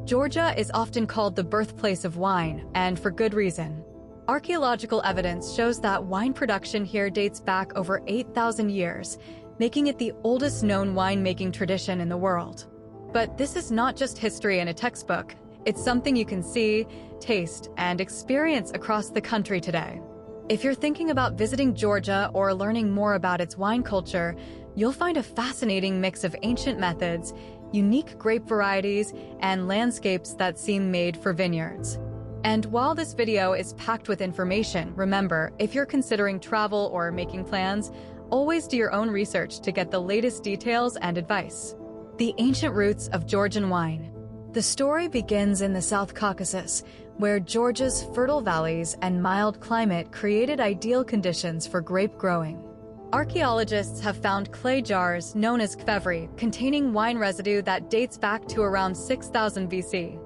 Georgia is often called the birthplace of wine, and for good reason. Archaeological evidence shows that wine production here dates back over 8,000 years, making it the oldest known winemaking tradition in the world. But this is not just history in a textbook. It's something you can see, taste, and experience across the country today. If you're thinking about visiting Georgia or learning more about its wine culture, you'll find a fascinating mix of ancient methods, unique grape varieties, and landscapes that seem made for vineyards. And while this video is packed with information, remember, if you're considering travel or making plans, always do your own research to get the latest details and advice. The ancient roots of Georgian wine. The story begins in the South Caucasus, where Georgia's fertile valleys and mild climate created ideal conditions for grape growing. Archaeologists have found clay jars known as Qvevri containing wine residue that dates back to around 6000 BC.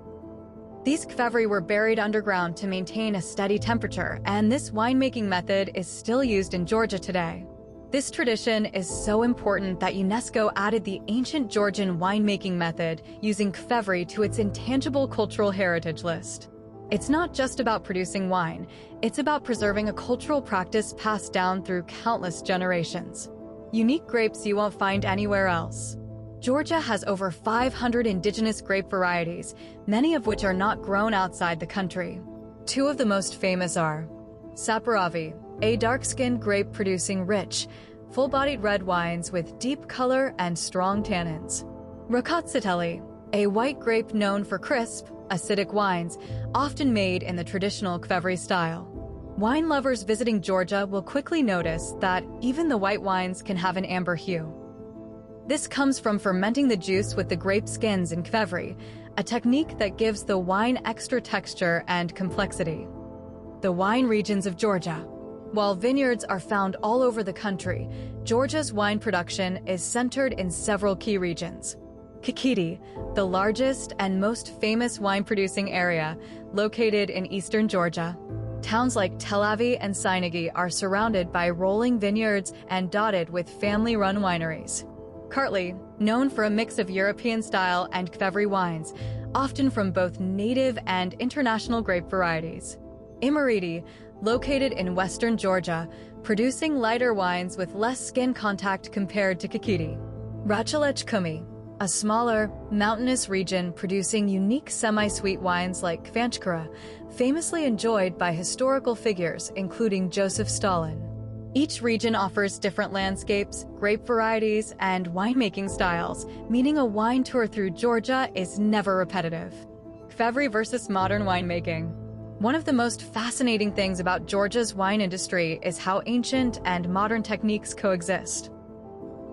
These Qvevri were buried underground to maintain a steady temperature, and this winemaking method is still used in Georgia today. This tradition is so important that UNESCO added the ancient Georgian winemaking method using Qvevri to its intangible cultural heritage list. It's not just about producing wine, it's about preserving a cultural practice passed down through countless generations. Unique grapes you won't find anywhere else. Georgia has over 500 indigenous grape varieties, many of which are not grown outside the country. Two of the most famous are Saperavi, a dark-skinned grape producing rich, full-bodied red wines with deep color and strong tannins. Rakatsiteli, a white grape known for crisp, acidic wines, often made in the traditional Qvevri style. Wine lovers visiting Georgia will quickly notice that even the white wines can have an amber hue. This comes from fermenting the juice with the grape skins in Qvevri, a technique that gives the wine extra texture and complexity. The wine regions of Georgia. While vineyards are found all over the country, Georgia's wine production is centered in several key regions. Kakheti, the largest and most famous wine-producing area, located in eastern Georgia. Towns like Tel Aviv and Sinagi are surrounded by rolling vineyards and dotted with family-run wineries. Kartli, known for a mix of European-style and Qvevri wines, often from both native and international grape varieties. Imereti, located in western Georgia, producing lighter wines with less skin contact compared to Kakheti. Rachalechkumi, a smaller, mountainous region producing unique semi-sweet wines like Qvanchkara, famously enjoyed by historical figures including Joseph Stalin. Each region offers different landscapes, grape varieties, and winemaking styles, meaning a wine tour through Georgia is never repetitive. Qvevri versus modern winemaking. One of the most fascinating things about Georgia's wine industry is how ancient and modern techniques coexist.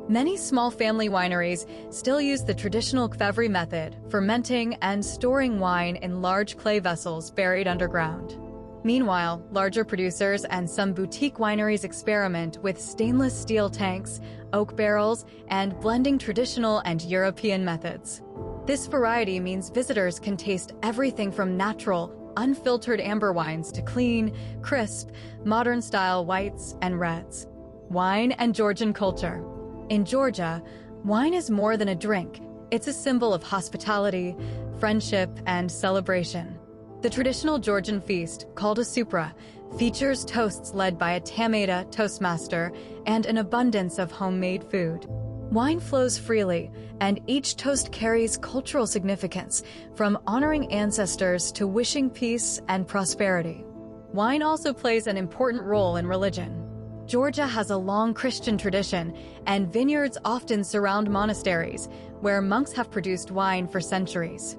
Many small family wineries still use the traditional Qvevri method, fermenting and storing wine in large clay vessels buried underground. Meanwhile, larger producers and some boutique wineries experiment with stainless steel tanks, oak barrels, and blending traditional and European methods. This variety means visitors can taste everything from natural, unfiltered amber wines to clean, crisp, modern-style whites and reds. Wine and Georgian culture. In Georgia, wine is more than a drink. It's a symbol of hospitality, friendship, and celebration. The traditional Georgian feast, called a supra, features toasts led by a tamada toastmaster and an abundance of homemade food. Wine flows freely, and each toast carries cultural significance, from honoring ancestors to wishing peace and prosperity. Wine also plays an important role in religion. Georgia has a long Christian tradition, and vineyards often surround monasteries, where monks have produced wine for centuries.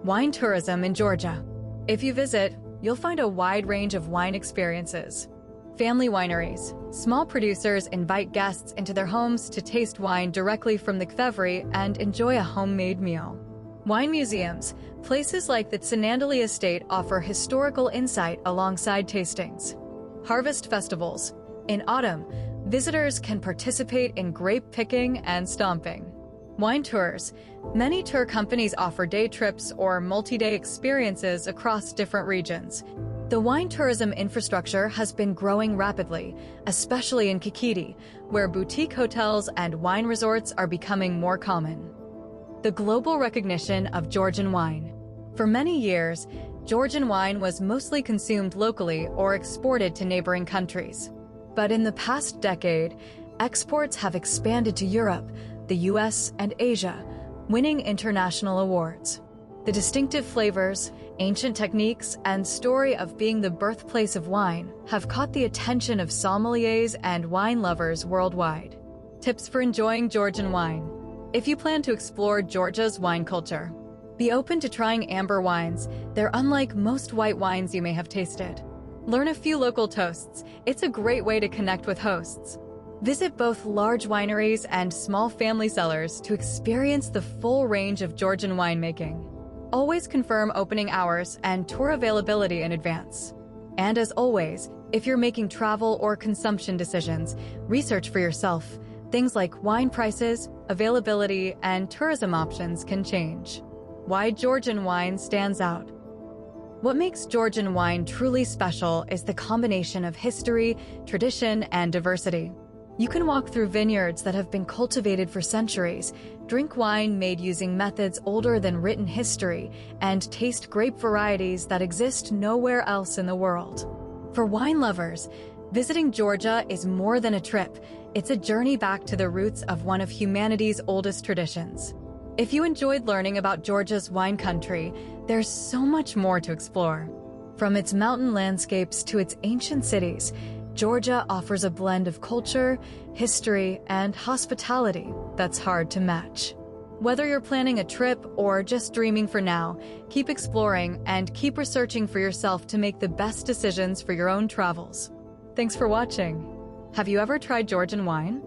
Wine tourism in Georgia. If you visit, you'll find a wide range of wine experiences. Family wineries. Small producers invite guests into their homes to taste wine directly from the Qvevri and enjoy a homemade meal. Wine museums. Places like the Tsinandali Estate offer historical insight alongside tastings. Harvest festivals. In autumn, visitors can participate in grape picking and stomping. Wine tours. Many tour companies offer day trips or multi-day experiences across different regions. The wine tourism infrastructure has been growing rapidly, especially in Kakheti, where boutique hotels and wine resorts are becoming more common. The global recognition of Georgian wine. For many years, Georgian wine was mostly consumed locally or exported to neighboring countries. But in the past decade, exports have expanded to Europe, the US, and Asia, winning international awards. The distinctive flavors, ancient techniques, and story of being the birthplace of wine have caught the attention of sommeliers and wine lovers worldwide. Tips for enjoying Georgian wine. If you plan to explore Georgia's wine culture, be open to trying amber wines. They're unlike most white wines you may have tasted. Learn a few local toasts. It's a great way to connect with hosts. Visit both large wineries and small family cellars to experience the full range of Georgian winemaking. Always confirm opening hours and tour availability in advance. And as always, if you're making travel or consumption decisions, research for yourself. Things like wine prices, availability, and tourism options can change. Why Georgian wine stands out. What makes Georgian wine truly special is the combination of history, tradition, and diversity. You can walk through vineyards that have been cultivated for centuries, drink wine made using methods older than written history, and taste grape varieties that exist nowhere else in the world. For wine lovers, visiting Georgia is more than a trip. It's a journey back to the roots of one of humanity's oldest traditions. If you enjoyed learning about Georgia's wine country, there's so much more to explore. From its mountain landscapes to its ancient cities, Georgia offers a blend of culture, history, and hospitality that's hard to match. Whether you're planning a trip or just dreaming for now, keep exploring and keep researching for yourself to make the best decisions for your own travels. Thanks for watching. Have you ever tried Georgian wine?